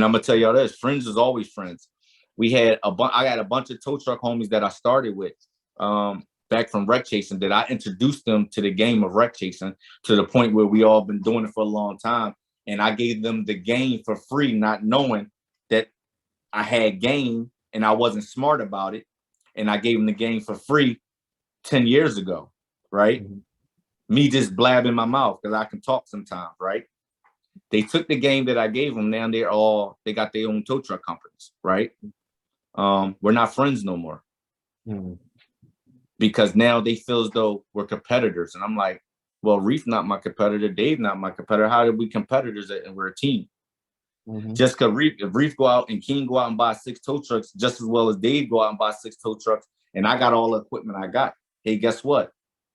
I'm gonna tell y'all this: friends is always friends. We had I got a bunch of tow truck homies that I started with back from wreck chasing. That I introduced them to the game of wreck chasing to the point where we all been doing it for a long time. And I gave them the game for free, not knowing that I had game and I wasn't smart about it. And I gave them the game for free 10 years ago, right? Mm-hmm. Me just blabbing my mouth because I can talk sometimes, right? They took the game that I gave them. Now they got their own tow truck companies, right? We're not friends no more. Mm-hmm. Because now they feel as though we're competitors. And I'm like, well, Reef not my competitor, Dave not my competitor. How did we competitors and we're a team? Mm-hmm. Just because if Reef go out and King go out and buy 6 tow trucks just as well as Dave go out and buy 6 tow trucks, and I got all the equipment I got. Hey, guess what?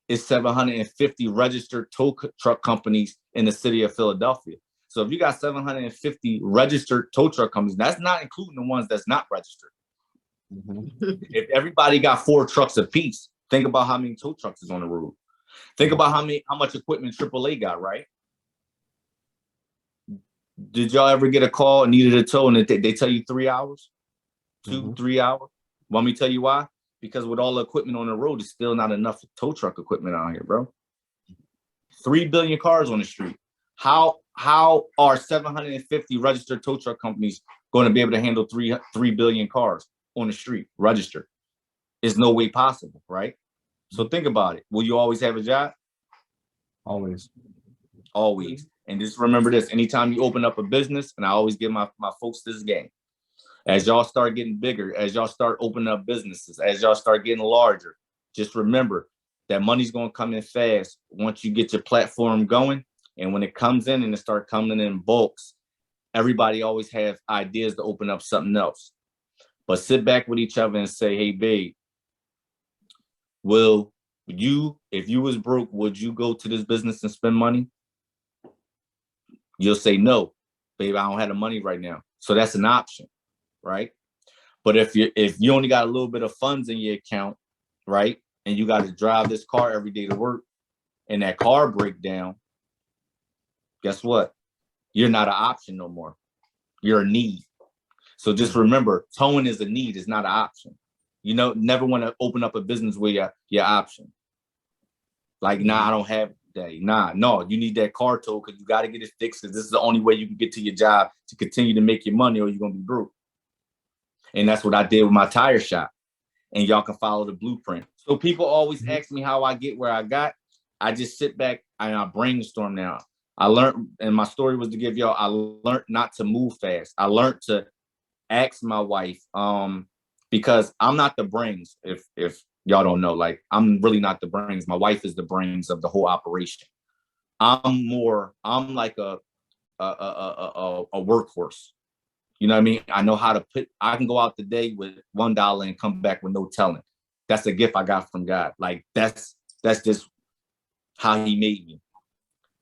It's 750 registered tow truck companies in the city of Philadelphia. So if you got 750 registered tow truck companies, that's not including the ones that's not registered. Mm-hmm. If everybody got 4 trucks apiece, think about how many tow trucks is on the road. Think about how much equipment AAA got, right? Did y'all ever get a call and needed a tow and they tell you 3 hours? 3 hours? Want me to tell you why? Because with all the equipment on the road, it's still not enough tow truck equipment out here, bro. 3 billion cars on the street. How are 750 registered tow truck companies going to be able to handle 3 billion cars on the street registered? There's no way possible, right? So think about it. Will you always have a job? Always. And just remember this: anytime you open up a business, and I always give my folks this game, as y'all start getting bigger, as y'all start opening up businesses, as y'all start getting larger, just remember that money's going to come in fast once you get your platform going. And when it comes in and it start coming in bulks, everybody always have ideas to open up something else. But sit back with each other and say, hey, babe, if you was broke, would you go to this business and spend money? You'll say, no, babe, I don't have the money right now. So that's an option, right? But if you only got a little bit of funds in your account, right, and you got to drive this car every day to work, and that car break down, guess what? You're not an option no more. You're a need. So just remember, towing is a need, it's not an option. You know, never want to open up a business where your option. Like, nah, I don't have that. No, you need that car tow because you got to get it fixed because this is the only way you can get to your job to continue to make your money or you're going to be broke. And that's what I did with my tire shop. And y'all can follow the blueprint. So people always ask me how I get where I got. I just sit back and I brainstorm now. I learned, and my story was to give y'all, I learned not to move fast. I learned to ask my wife, because I'm not the brains, if y'all don't know, like I'm really not the brains. My wife is the brains of the whole operation. I'm like a workhorse. You know what I mean? I know how to I can go out the day with $1 and come back with no telling. That's a gift I got from God. Like that's just how he made me.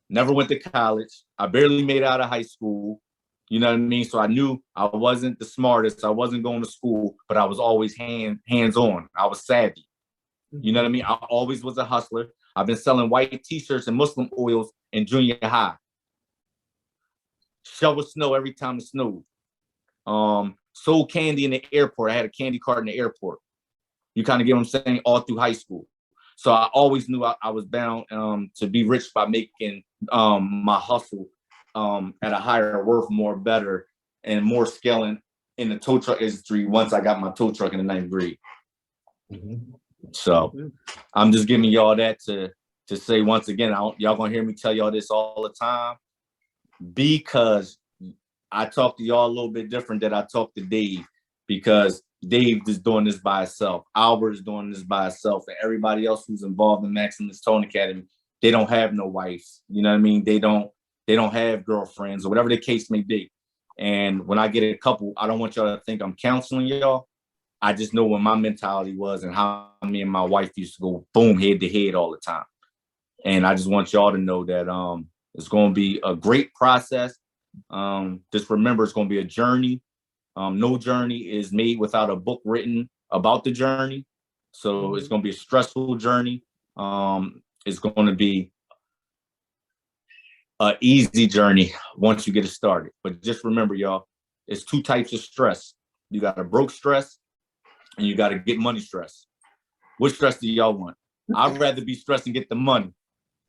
Never went to college. I barely made it out of high school. You know what I mean? So I knew I wasn't the smartest. I wasn't going to school, but I was always hands-on. I was savvy. You know what I mean? I always was a hustler. I've been selling white T-shirts and Muslim oils in junior high. Shovel snow every time it snowed. Sold candy in the airport. I had a candy cart in the airport. You kind of get what I'm saying? All through high school. So I always knew I was bound to be rich by making my hustle at a higher worth, more better, and more scaling in the tow truck industry once I got my tow truck in the 9th grade. Mm-hmm. So I'm just giving y'all that to say once again, y'all gonna hear me tell y'all this all the time because I talk to y'all a little bit different than I talk to Dave, because Dave is doing this by himself. Albert is doing this by himself, and everybody else who's involved in Maximus Tow Academy, they don't have no wives. You know what I mean? They don't have girlfriends or whatever the case may be. And when I get a couple, I don't want y'all to think I'm counseling y'all. I just know what my mentality was and how me and my wife used to go boom, head to head all the time. And I just want y'all to know that it's going to be a great process. Just remember, it's going to be a journey. No journey is made without a book written about the journey. So it's going to be a stressful journey. It's going to be an easy journey once you get it started. But just remember, y'all, It's two types of stress. You got a broke stress and you got to get money stress. What stress do y'all want? I'd rather be stressed and get the money.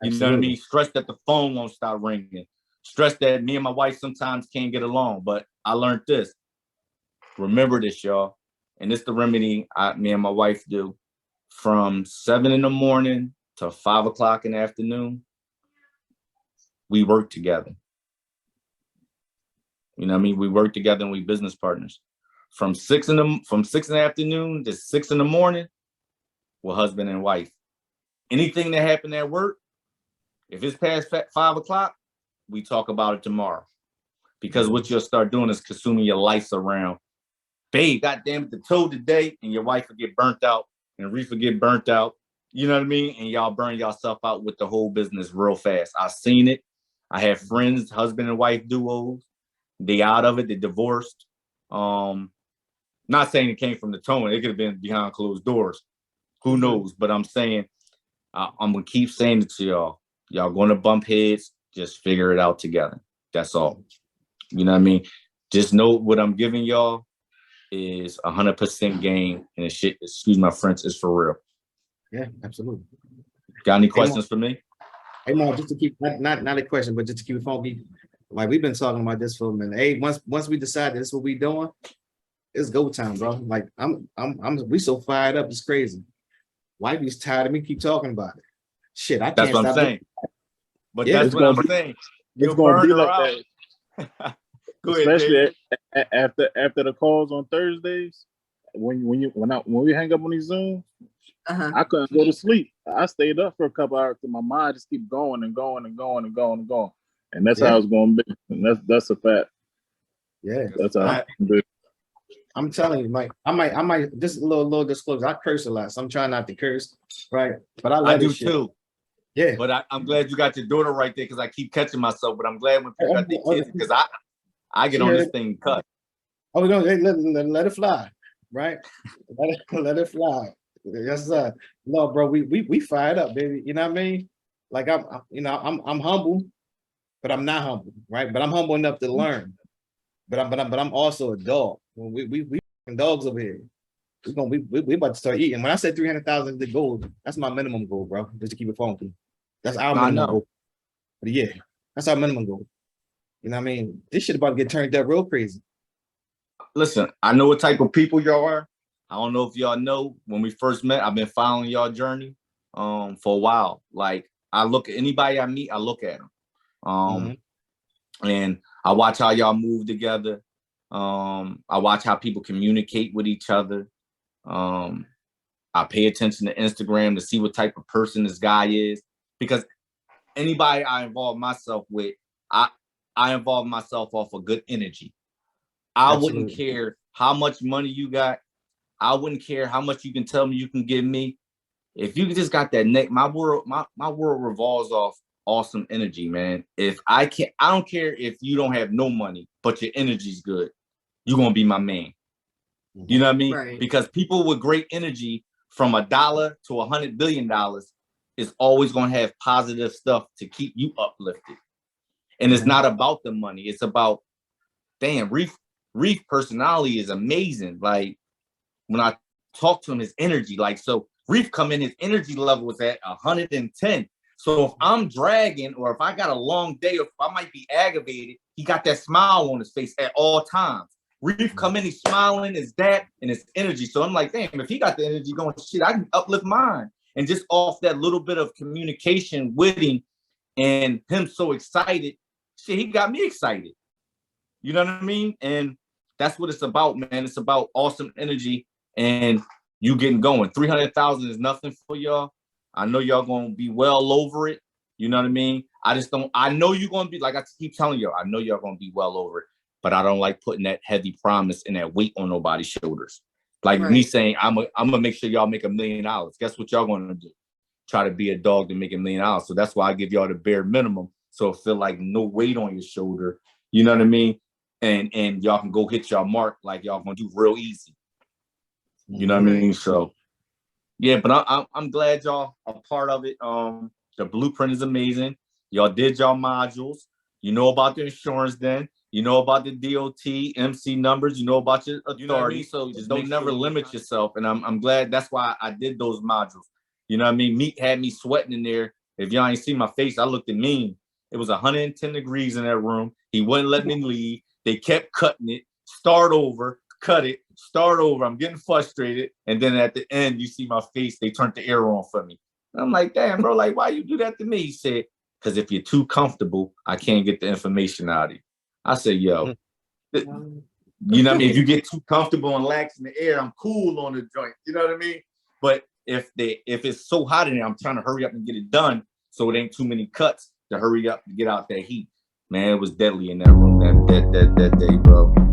You know what I mean? Stress that the phone won't stop ringing. Stress that me and my wife sometimes can't get along. But I learned this. Remember this, y'all. And it's the remedy me and my wife do. From 7 in the morning to 5 o'clock in the afternoon, we work together. You know what I mean? We work together and we business partners. From 6 in the afternoon to 6 in the morning, we're husband and wife. Anything that happened at work, if it's past 5 o'clock, we talk about it tomorrow. Because what you'll start doing is consuming your life around, babe, goddamn it, the tow today, and your wife will get burnt out, and Reef will get burnt out. You know what I mean? And y'all burn yourself out with the whole business real fast. I've seen it. I have friends, husband and wife duos. They out of it. They divorced. Not saying it came from the towing. It could have been behind closed doors. Who knows? But I'm saying, I'm going to keep saying it to y'all. Y'all going to bump heads. Just figure it out together. That's all. You know what I mean? Just know what I'm giving y'all is 100% game. And the shit, excuse my French, is for real. Yeah, absolutely. Got any questions for me? Hey, Mo, just to keep, not a question, but just to keep it funky. Like, we've been talking about this for a minute. Hey, once we decide this is what we doing, it's go time, bro. Like, we so fired up, it's crazy. Wifey's tired of me keep talking about it. Shit, I can't That's what I'm saying. But yeah, that's what I'm saying. It's going to be like that. Go ahead, especially after the calls on Thursdays, when we hang up on these Zooms, I couldn't go to sleep. I stayed up for a couple hours because my mind just keep going and going and going and going and going. And that's how it's going to be. And that's a fact. Yeah, that's how I'm telling you, Mike. I might. Just a little disclosure. I curse a lot, so I'm trying not to curse, right? But I do too. Yeah. But I'm glad you got your daughter right there because I keep catching myself. But I'm glad when people got their kids because I get on this thing cut. Oh no, let it fly, right? let it fly. Yes, sir. No, bro, we fired up, baby. You know what I mean? Like I'm humble, but I'm not humble, right? But I'm humble enough to learn. But I'm also a dog. We dogs over here. We about to start eating. When I said 300,000 the goal, that's my minimum goal, bro. Just to keep it funky. That's our minimum goal. But yeah, that's our minimum goal. You know what I mean? This shit about to get turned up real crazy. Listen, I know what type of people y'all are. I don't know if y'all know, when we first met, I've been following y'all journey for a while. Like, I look at anybody I meet, I look at them. And I watch how y'all move together. I watch how people communicate with each other. I pay attention to Instagram to see what type of person this guy is. Because anybody I involve myself with, I involve myself off of good energy. I wouldn't care how much money you got. I wouldn't care how much you can tell me you can give me. If you just got that neck, my world revolves off awesome energy, man. I don't care if you don't have no money, but your energy's good. You're gonna be my man. You know what I mean? Right. Because people with great energy, from $1 to $100 billion, is always gonna have positive stuff to keep you uplifted. And it's not about the money. It's about, damn, Reef personality is amazing. Like, when I talk to him, his energy, like, so Reef come in, his energy level was at 110. So if I'm dragging, or if I got a long day, or if I might be aggravated, he got that smile on his face at all times. Reef come in, he's smiling, his dad, and his energy. So I'm like, damn, if he got the energy going, shit, I can uplift mine. And just off that little bit of communication with him and him so excited, shit, he got me excited. You know what I mean? And that's what it's about, man. It's about awesome energy and you getting going. 300,000 is nothing for y'all. I know y'all gonna be well over it. You know what I mean? I know you're gonna be, like I keep telling y'all, I know y'all gonna be well over it, but I don't like putting that heavy promise and that weight on nobody's shoulders. Like me saying, I'm gonna make sure y'all make $1 million. Guess what y'all gonna do? Try to be a dog to make $1 million. So that's why I give y'all the bare minimum. So it feel like no weight on your shoulder. You know what I mean? And y'all can go hit y'all mark like y'all gonna do real easy. You know what I mean? So yeah, but I'm glad y'all are part of it. The blueprint is amazing. Y'all did y'all modules. You know about the insurance then. You know about the DOT, MC numbers. You know about your authority. So just don't never limit yourself. And I'm glad that's why I did those modules. You know what I mean? Meat had me sweating in there. If y'all ain't see my face, I looked at mean. It was 110 degrees in that room. He wouldn't let me leave. They kept cutting it. Start over, cut it, start over. I'm getting frustrated. And then at the end, you see my face. They turned the air on for me. And I'm like, damn, bro, like, why you do that to me? He said, because if you're too comfortable, I can't get the information out of you. I said, yo, you know what I mean? If you get too comfortable and lax in the air, I'm cool on the joint. You know what I mean? But if it's so hot in there, I'm trying to hurry up and get it done so it ain't too many cuts to hurry up and get out that heat. Man, it was deadly in that room that day, bro.